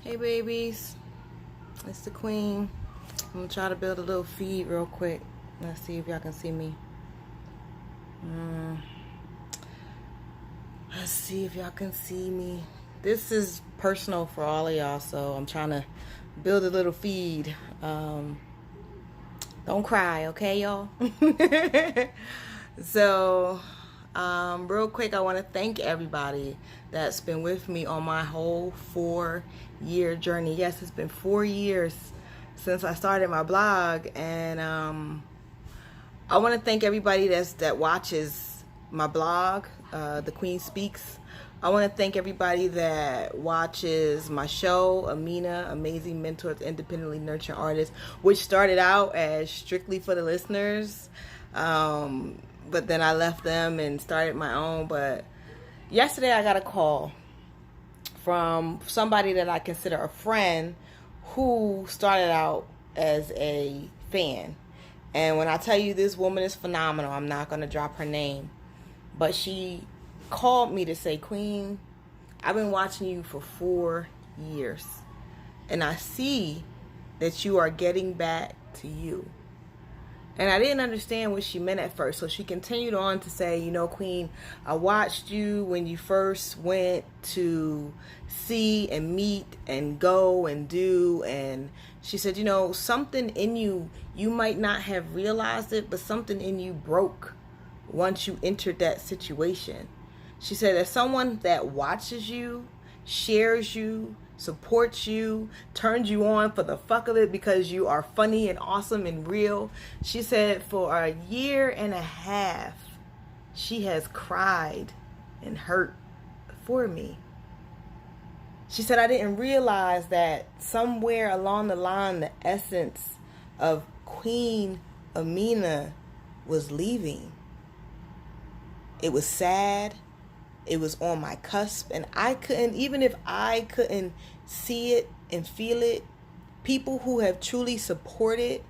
Hey babies, it's the queen. I'm gonna try to build a little feed real quick. Let's see if y'all can see me. Let's see if y'all can see me. This is personal for all of y'all, so I'm trying to build a little feed. Don't cry, okay, y'all? So, real quick, I want to thank everybody that's been with me on my whole 4-year journey. Yes, it's been 4 years since I started my blog, and I want to thank everybody that watches my blog, The Queen Speaks. I want to thank everybody that watches my show, Amina, Amazing Mentors, Independently Nurturing Artists, which started out as strictly for the listeners. But then I left them and started my own. But yesterday I got a call from somebody that I consider a friend who started out as a fan. And when I tell you this woman is phenomenal, I'm not going to drop her name. But she called me to say, Queen, I've been watching you for 4 years. And I see that you are getting back to you. And I didn't understand what she meant at first. So she continued on to say, you know, Queen, I watched you when you first went to see and meet and go and do. And she said, you know, something in you, you might not have realized it, but something in you broke once you entered that situation. She said, as someone that watches you, shares you, supports you, turns you on for the fuck of it because you are funny and awesome and real. She said for a year and a half, she has cried and hurt for me. She said, I didn't realize that somewhere along the line, the essence of Queen Amina was leaving. It was sad. It was on my cusp, and I couldn't, even if I couldn't see it and feel it, people who have truly supported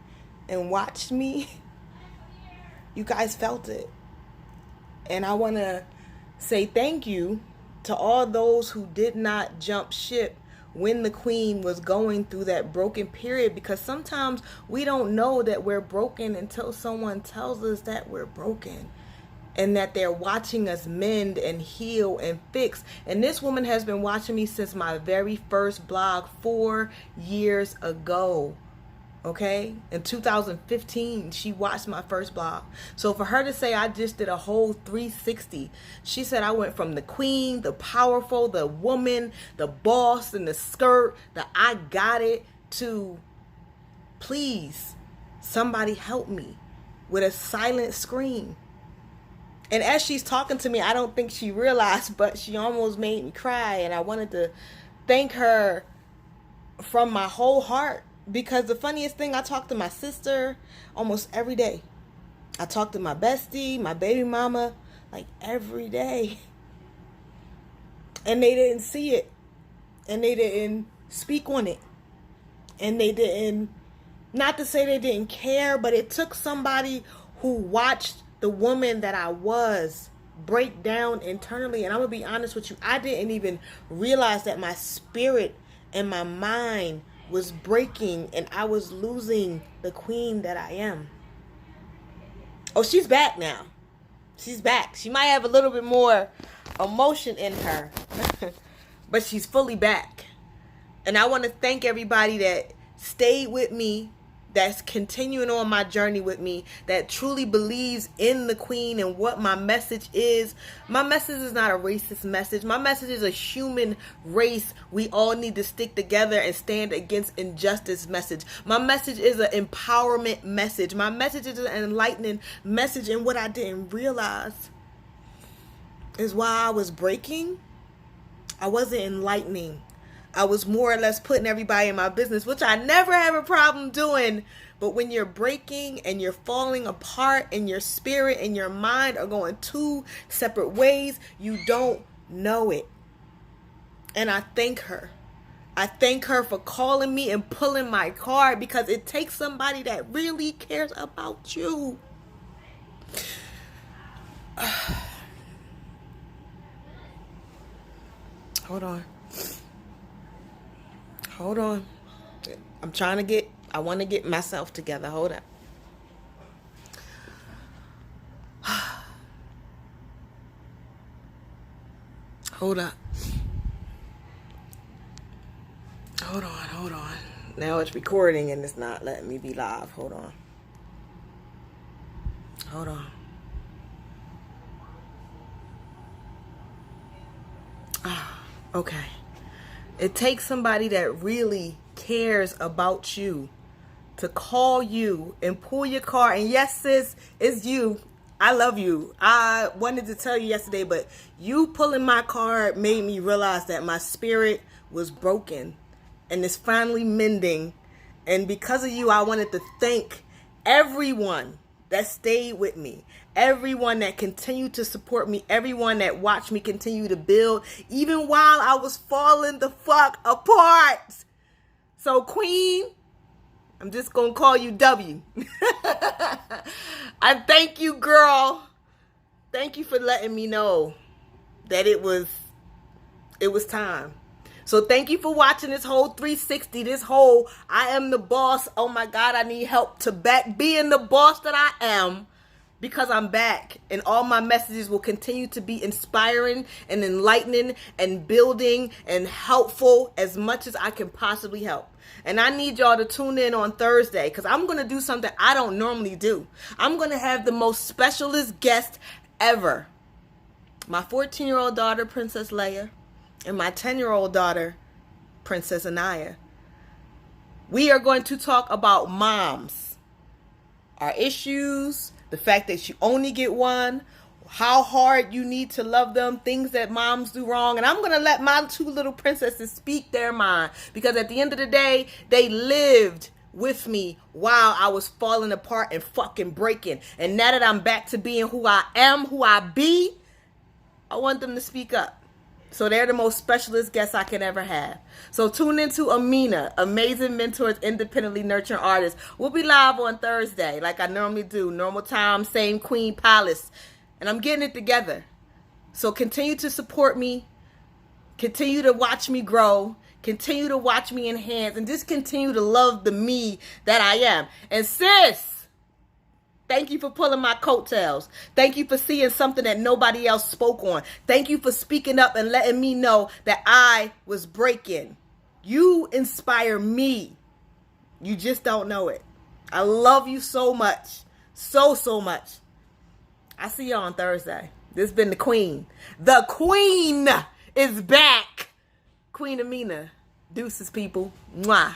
and watched me, you guys felt it. And I want to say thank you to all those who did not jump ship when the queen was going through that broken period, because sometimes we don't know that we're broken until someone tells us that we're broken. And that they're watching us mend and heal and fix. And this woman has been watching me since my very first blog 4 years ago. Okay? In 2015, she watched my first blog. So for her to say I just did a whole 360, she said I went from the queen, the powerful, the woman, the boss, and the skirt, the I got it, to please, somebody help me, with a silent scream. And as she's talking to me, I don't think she realized, but she almost made me cry. And I wanted to thank her from my whole heart. Because the funniest thing, I talk to my sister almost every day. I talk to my bestie, my baby mama, like every day. And they didn't see it. And they didn't speak on it. And they didn't, not to say they didn't care, but it took somebody who watched the woman that I was break down internally. And I'm going to be honest with you, I didn't even realize that my spirit and my mind was breaking and I was losing the queen that I am. Oh, she's back now. She's back. She might have a little bit more emotion in her, but she's fully back. And I want to thank everybody that stayed with me, that's continuing on my journey with me, that truly believes in the queen and what my message is. My message is not a racist message. My message is a human race. We all need to stick together and stand against injustice message. My message is an empowerment message. My message is an enlightening message. And what I didn't realize is while I was breaking, I wasn't enlightening. I was more or less putting everybody in my business, which I never have a problem doing. But when you're breaking and you're falling apart and your spirit and your mind are going 2 separate ways, you don't know it. And I thank her. I thank her for calling me and pulling my card, because it takes somebody that really cares about you. Hold on. Hold on. I want to get myself together. Hold up. Hold up. Hold on. Now it's recording and it's not letting me be live. Hold on. Okay. It takes somebody that really cares about you to call you and pull your car. And yes, sis, it's you. I love you. I wanted to tell you yesterday, but you pulling my car made me realize that my spirit was broken and it's finally mending. And because of you, I wanted to thank everyone that stayed with me, everyone that continued to support me, everyone that watched me continue to build, even while I was falling the fuck apart. So, Queen, I'm just going to call you W. I thank you, girl. Thank you for letting me know that it was time. So thank you for watching this whole 360, this whole I am the boss. Oh my God, I need help to back being the boss that I am, because I'm back, and all my messages will continue to be inspiring and enlightening and building and helpful as much as I can possibly help. And I need y'all to tune in on Thursday, because I'm going to do something I don't normally do. I'm going to have the most specialist guest ever. My 14-year-old daughter, Princess Leia, and my 10-year-old daughter, Princess Anaya. We are going to talk about moms, our issues, the fact that you only get one, how hard you need to love them, things that moms do wrong. And I'm going to let my two little princesses speak their mind, because at the end of the day, they lived with me while I was falling apart and fucking breaking. And now that I'm back to being who I am, who I be, I want them to speak up. So they're the most specialist guests I can ever have. So tune into Amina, Amazing Mentors, Independently Nurturing Artists. We'll be live on Thursday like I normally do. Normal time, same Queen Palace. And I'm getting it together. So continue to support me. Continue to watch me grow. Continue to watch me enhance. And just continue to love the me that I am. And sis, thank you for pulling my coattails. Thank you for seeing something that nobody else spoke on. Thank you for speaking up and letting me know that I was breaking. You inspire me. You just don't know it. I love you so much. So much. I'll see you on Thursday. This has been the Queen. The Queen is back. Queen Amina. Deuces, people. Mwah.